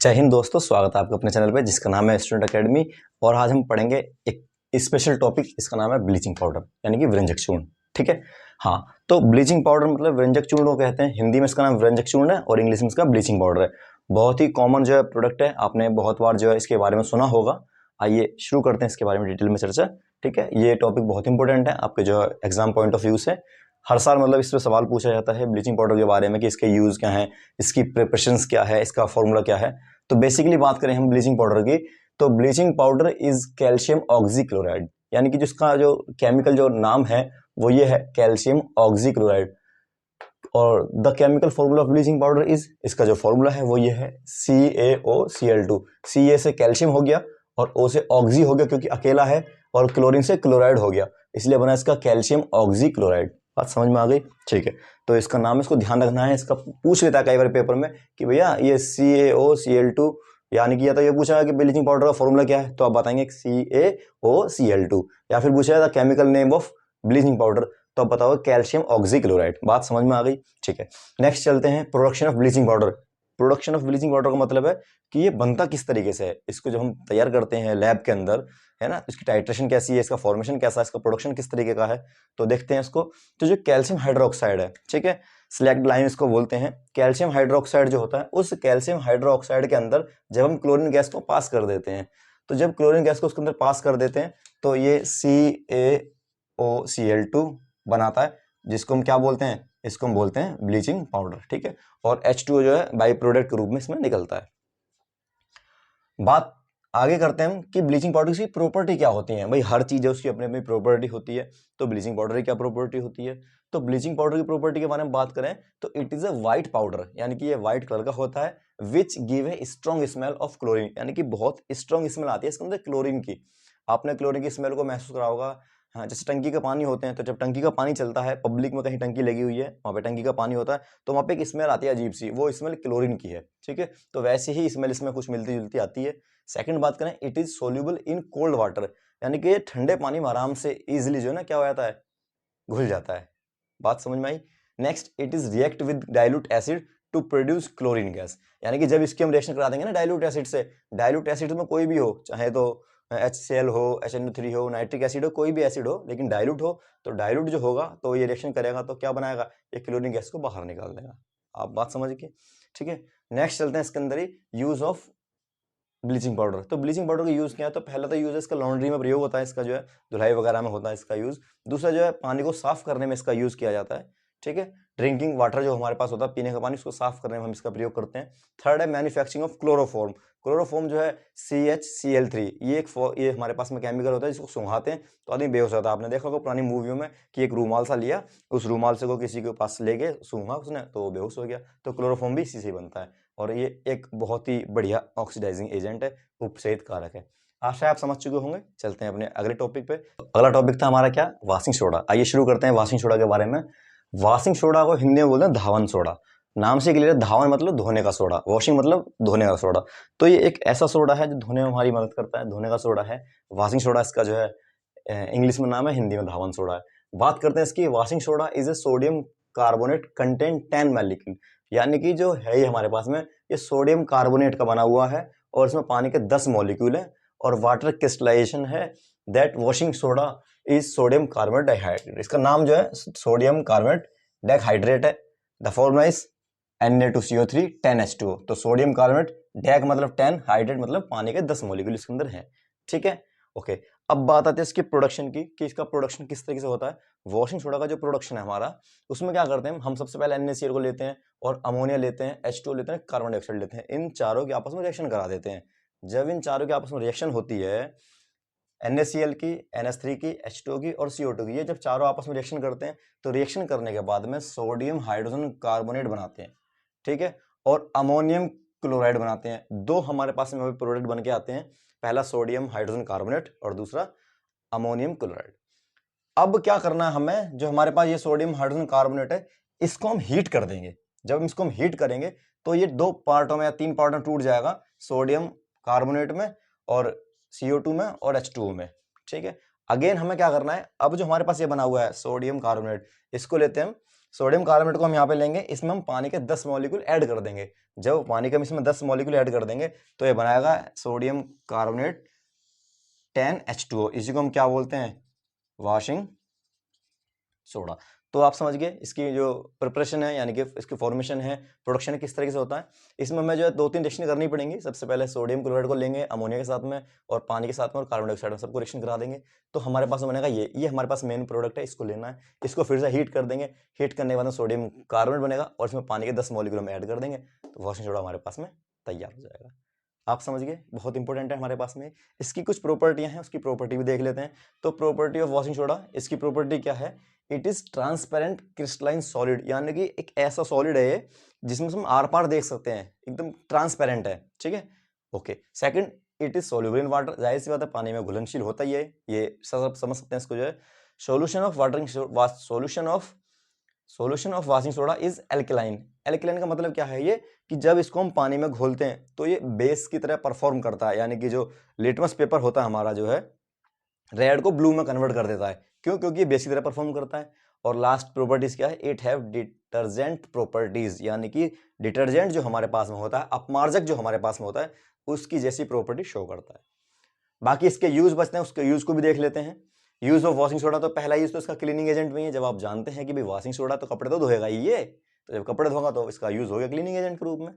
जय हिंद दोस्तों, स्वागत है आपका अपने चैनल पे जिसका नाम है स्टूडेंट एकेडमी। और आज हम पढ़ेंगे एक स्पेशल टॉपिक, इसका नाम है ब्लीचिंग पाउडर यानी कि व्यंजक चूर्ण। ठीक है, हाँ। तो ब्लीचिंग पाउडर मतलब व्यंजक चूर्ण को कहते हैं। हिंदी में इसका नाम व्यंजक चूर्ण है और इंग्लिश में इसका ब्लीचिंग पाउडर है। बहुत ही कॉमन जो है प्रोडक्ट है, आपने बहुत बार जो है इसके बारे में सुना होगा। आइए शुरू करते हैं इसके बारे में डिटेल में चर्चा। ठीक है, ये टॉपिक बहुत इंपॉर्टेंट है आपके जो एग्जाम पॉइंट ऑफ व्यू से। हर साल मतलब इस पर सवाल पूछा जाता है ब्लीचिंग पाउडर के बारे में कि इसके यूज़ क्या है, इसकी प्रिपरेशंस क्या है, इसका फॉर्मूला क्या है। तो बेसिकली बात करें हम ब्लीचिंग पाउडर की, तो bleaching powder is calcium oxychloride, यानी कि जिसका जो केमिकल जो नाम है वो ये है कैल्शियम ऑक्सीक्लोराइड। और the chemical formula of bleaching powder is, इसका जो फॉर्मूला है वो ये है CaOCl2। Ca से कैल्शियम हो गया और O से ऑक्सी हो गया क्योंकि अकेला है, और क्लोरीन से क्लोराइड हो गया, इसलिए बना इसका कैल्शियम ऑक्सीक्लोराइड। बात समझ में आ गई? ठीक है, तो इसका नाम इसको ध्यान रखना है। इसका पूछ लेता है कई बार पेपर में कि भैया ये CaOCl2, यानी कि या तो ये पूछा कि ब्लीचिंग पाउडर का फॉर्मूला क्या है, तो आप बताएंगे CaOCl2। या फिर पूछा था chemical name of bleaching powder, तो आप बताओगे कैल्शियम ऑक्सीक्लोराइड। बात समझ में आ गई? ठीक है, नेक्स्ट चलते हैं production of bleaching powder. Production of bleaching powder का मतलब है कि ये बनता किस तरीके से है। इसको जब हम तैयार करते हैं लैब के अंदर, है ना, इसकी टाइट्रेशन कैसी है, इसका फॉर्मेशन कैसा है, इसका प्रोडक्शन किस तरीके का है, तो देखते हैं इसको। तो जो कैल्शियम हाइड्रोक्साइड है, ठीक है, स्लैक्ड लाइम इसको बोलते हैं। कैल्शियम हाइड्रोक्साइड जो होता है, उस कैल्शियम हाइड्रोक्साइड के अंदर जब हम क्लोरीन गैस को पास कर देते हैं, तो जब क्लोरीन गैस को उसके अंदर पास कर देते हैं तो ये CaOCl2 बनाता है, जिसको हम क्या बोलते हैं, इसको हम बोलते हैं ब्लीचिंग पाउडर। ठीक है, और H2O जो है बाई प्रोडक्ट के रूप में इसमें निकलता है। बात आगे करते हैं हम कि ब्लीचिंग पाउडर की प्रॉपर्टी क्या होती है। भाई हर चीज है उसकी अपनी अपनी प्रॉपर्टी होती है, तो ब्लीचिंग पाउडर की क्या प्रॉपर्टी होती है। तो ब्लीचिंग पाउडर की प्रॉपर्टी के बारे में बात करें तो it is a white powder, यानी कि ये व्हाइट कलर का होता है। Which give a strong smell of chlorine, यानी कि बहुत स्ट्रॉन्ग स्मेल आती है इसके अंदर क्लोरीन की। आपने क्लोरीन की स्मेल को महसूस करा होगा। हाँ, जैसे टंकी का पानी होते हैं, तो जब टंकी का पानी चलता है, पब्लिक में कहीं टंकी लगी हुई है, वहाँ पे टंकी का पानी होता है, तो वहाँ पे एक स्मेल आती है अजीब सी, वो स्मेल क्लोरीन की है। ठीक है, तो वैसे ही स्मेल इसमें कुछ मिलती जुलती आती है। सेकंड बात करें, it is soluble in cold water, यानी कि ठंडे पानी में आराम से इजिली जो है ना क्या हो जाता है, घुल जाता है। बात समझ में आई? Next, it is react with dilute acid to produce chlorine gas, यानी कि जब इसकी हम रिएक्शन करा देंगे ना डाइल्यूट एसिड से, डाइल्यूट एसिड में कोई भी हो, चाहे तो HCl हो, HNO3 हो, नाइट्रिक एसिड हो, कोई भी एसिड हो, लेकिन डाइल्यूट हो, तो डाइल्यूट जो होगा तो ये रिएक्शन करेगा तो क्या बनाएगा, ये क्लोरीन गैस को बाहर निकाल देगा। आप बात समझ गए? ठीक है, नेक्स्ट चलते हैं इसके अंदर ही यूज ऑफ ब्लीचिंग पाउडर। तो ब्लीचिंग पाउडर का यूज क्या है, तो पहला तो यूज है इसका लॉन्ड्री में प्रयोग होता है, इसका जो है धुलाई वगैरह में होता है इसका यूज। दूसरा जो है पानी को साफ करने में इसका यूज किया जाता है। ठीक है, ड्रिंकिंग वाटर जो हमारे पास होता है, पीने का पानी, उसको साफ करने में हम इसका प्रयोग करते हैं। थर्ड है मैन्युफैक्चरिंग ऑफ क्लोरोफॉर्म। क्लोरोफॉर्म जो है CHCl3, ये हमारे पास में केमिकल होता है, जिसको सुंघाते हैं तो आदमी बेहोश होता है। आपने देखा होगा पुरानी मूवियों में कि एक रूमाल सा लिया, उस रूमाल से को किसी के पास ले गए, सूंघा उसने तो वो बेहोश हो गया। तो क्लोरोफॉर्म भी इसी से बनता है, और ये एक बहुत ही बढ़िया ऑक्सीडाइजिंग एजेंट है, उपसेहित कारक है। आशा है आप समझ चुके होंगे। चलते हैं अपने अगले टॉपिक पे। अगला टॉपिक था हमारा क्या, वॉशिंग सोडा। आइए शुरू करते हैं वॉशिंग सोडा के बारे में। वॉशिंग सोडा को हिंदी में बोलते हैं धावन सोडा। नाम से क्लियर, धावन मतलब धोने का सोडा, वॉशिंग मतलब धोने का सोडा। तो ये एक ऐसा सोडा है जो धोने में हमारी मदद करता है, धोने का सोडा है वॉशिंग सोडा। इसका जो है इंग्लिश में नाम है, हिंदी में धावन सोडा है। बात करते हैं इसकी। Washing soda is a sodium carbonate content 10 molecule, यानी कि जो है ये हमारे पास में ये सोडियम कार्बोनेट का बना हुआ है, और इसमें पानी के 10 मॉलिक्यूल है, और वाटर क्रिस्टलाइजेशन है। That washing soda is sodium carbonate dihydrate. इसका नाम जो है सोडियम कार्बोनेट डाइहाइड्रेट है। The formula is Na2CO3 10H2O। तो सोडियम कार्बोनेट, डैक मतलब 10, हाइड्रेट मतलब पानी के 10 मॉलिक्यूल इसके अंदर है। ठीक है, ओके। अब बात आती है इसकी प्रोडक्शन की कि इसका प्रोडक्शन किस तरीके से होता है। वॉशिंग सोडा का जो प्रोडक्शन है हमारा, उसमें क्या करते हैं हम सबसे पहले NaCl को लेते हैं, और अमोनिया लेते हैं, H2O लेते हैं, कार्बन डाइऑक्साइड लेते हैं, इन चारों के आपस में रिएक्शन करा देते हैं। जब इन चारों के आपस में रिएक्शन होती है, NaCl की, NH3 की, H2O की और CO2 की, ये जब चारों आपस में रिएक्शन करते हैं, तो रिएक्शन करने के बाद में सोडियम हाइड्रोजन कार्बोनेट बनाते हैं। ठीक है, और अमोनियम क्लोराइड बनाते हैं। दो हमारे पास में प्रोडक्ट बन के आते हैं, पहला सोडियम हाइड्रोजन कार्बोनेट और दूसरा अमोनियम क्लोराइड। अब क्या करना है हमें, जो हमारे पास ये सोडियम हाइड्रोजन कार्बोनेट है, इसको हम हीट कर देंगे। जब इसको हम हीट करेंगे तो ये दो पार्टों में या तीन पार्टों में टूट जाएगा, सोडियम कार्बोनेट में और CO2 में और H2O में। ठीक है, अगेन हमें क्या करना है, अब जो हमारे पास ये बना हुआ है सोडियम कार्बोनेट, इसको लेते हैं हम सोडियम कार्बोनेट को हम यहाँ पे लेंगे, इसमें हम पानी के 10 मॉलिक्यूल ऐड कर देंगे। जब पानी के हम इसमें 10 मॉलिक्यूल ऐड कर देंगे तो ये बनाएगा सोडियम कार्बोनेट 10H2O, इसी को हम क्या बोलते हैं, वॉशिंग सोडा। तो आप समझ गए इसकी जो प्रिपरेशन है, यानी कि इसकी फॉर्मेशन है, प्रोडक्शन किस तरीके से होता है। इसमें हमें जो है 2-3 रिएक्शन करनी पड़ेंगी। सबसे पहले सोडियम क्लोराइड को लेंगे अमोनिया के साथ में और पानी के साथ में और कार्बन डाइऑक्साइड में, सबको रिएक्शन करा देंगे। तो हमारे पास बनेगा ये हमारे पास मेन प्रोडक्ट है, इसको लेना है, इसको फिर से हीट कर देंगे। हीट करने के बाद सोडियम कार्बोनेट बनेगा और इसमें पानी के 10 मॉलिक्यूल हम ऐड कर देंगे, तो वॉशिंग सोडा हमारे पास में तैयार हो जाएगा। आप समझ गए, बहुत इंपॉर्टेंट है हमारे पास में। इसकी कुछ प्रॉपर्टियां हैं, उसकी प्रॉपर्टी भी देख लेते हैं। तो प्रॉपर्टी ऑफ वॉशिंग सोडा, इसकी प्रॉपर्टी क्या है, it is transparent crystalline solid, यानी कि एक ऐसा सॉलिड है जिसमें हम आर पार देख सकते हैं, एकदम ट्रांसपेरेंट है, ठीक है। Okay, second, it is soluble in water, जाहिर सी बात है पानी में घुलनशील होता ही है, ये सब समझ सकते हैं इसको जो है। Solution of washing soda is alkaline. Alkaline का मतलब क्या है ये, कि जब इसको हम पानी में घोलते हैं तो ये बेस की तरह परफॉर्म करता है, यानी कि जो लिटमस पेपर होता है हमारा जो है, रेड को ब्लू में कन्वर्ट कर देता है। क्यों? क्योंकि ये बेस की तरह परफॉर्म करता है। और लास्ट प्रॉपर्टीज क्या है, इट हैव डिटर्जेंट प्रॉपर्टीज, यानी कि डिटर्जेंट जो हमारे पास में होता है, अपमार्जक जो हमारे पास में होता है, उसकी जैसी प्रॉपर्टी शो करता है। बाकी इसके यूज बचते हैं, उसके यूज को भी देख लेते हैं। यूज ऑफ वॉशिंग सोडा, तो पहला यूज तो इसका क्लीनिंग एजेंट में ही है। जब आप जानते हैं कि भाई वॉशिंग सोडा तो कपड़े तो धोएगा ही ये, तो जब कपड़े धोगा तो इसका यूज हो गया क्लीनिंग एजेंट के रूप में।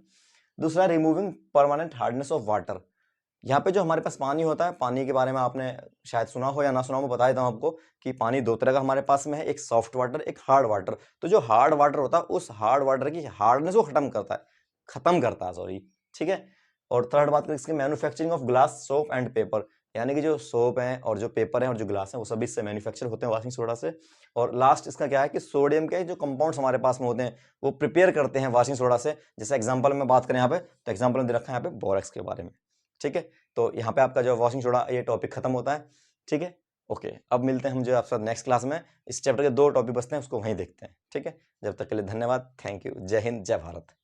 दूसरा, removing permanent hardness of water. यहाँ पे जो हमारे पास पानी होता है, पानी के बारे में आपने शायद सुना हो या ना सुना हो, मैं बता देता हूँ आपको कि पानी 2 तरह का हमारे पास में है, एक सॉफ्ट वाटर, एक हार्ड वाटर। तो जो हार्ड वाटर होता है, उस हार्ड वाटर की हार्डनेस को खत्म करता है, सॉरी, ठीक है। और थर्ड बात करें इसकी, manufacturing of glass, soap and paper, यानी कि जो सोप है और जो पेपर है और जो ग्लास है वो सभी इससे मैन्युफैक्चर होते हैं वॉशिंग सोडा से। और लास्ट इसका क्या है कि सोडियम के जो कंपाउंड्स हमारे पास में होते हैं वो प्रिपेयर करते हैं वॉशिंग सोडा से। जैसे एग्जांपल में बात करें यहाँ पे, तो एग्जांपल में दे रखा है यहाँ पे बोरेक्स के बारे में, ठीक है। तो यहाँ पे आपका जो वॉशिंग सोडा ये टॉपिक खत्म होता है, ठीक है। ओके, अब मिलते हैं हम जो आपसे नेक्स्ट क्लास में। इस चैप्टर के 2 टॉपिक बचते हैं, उसको वहीं देखते हैं, ठीक है। जब तक के लिए धन्यवाद, थैंक यू, जय हिंद, जय भारत।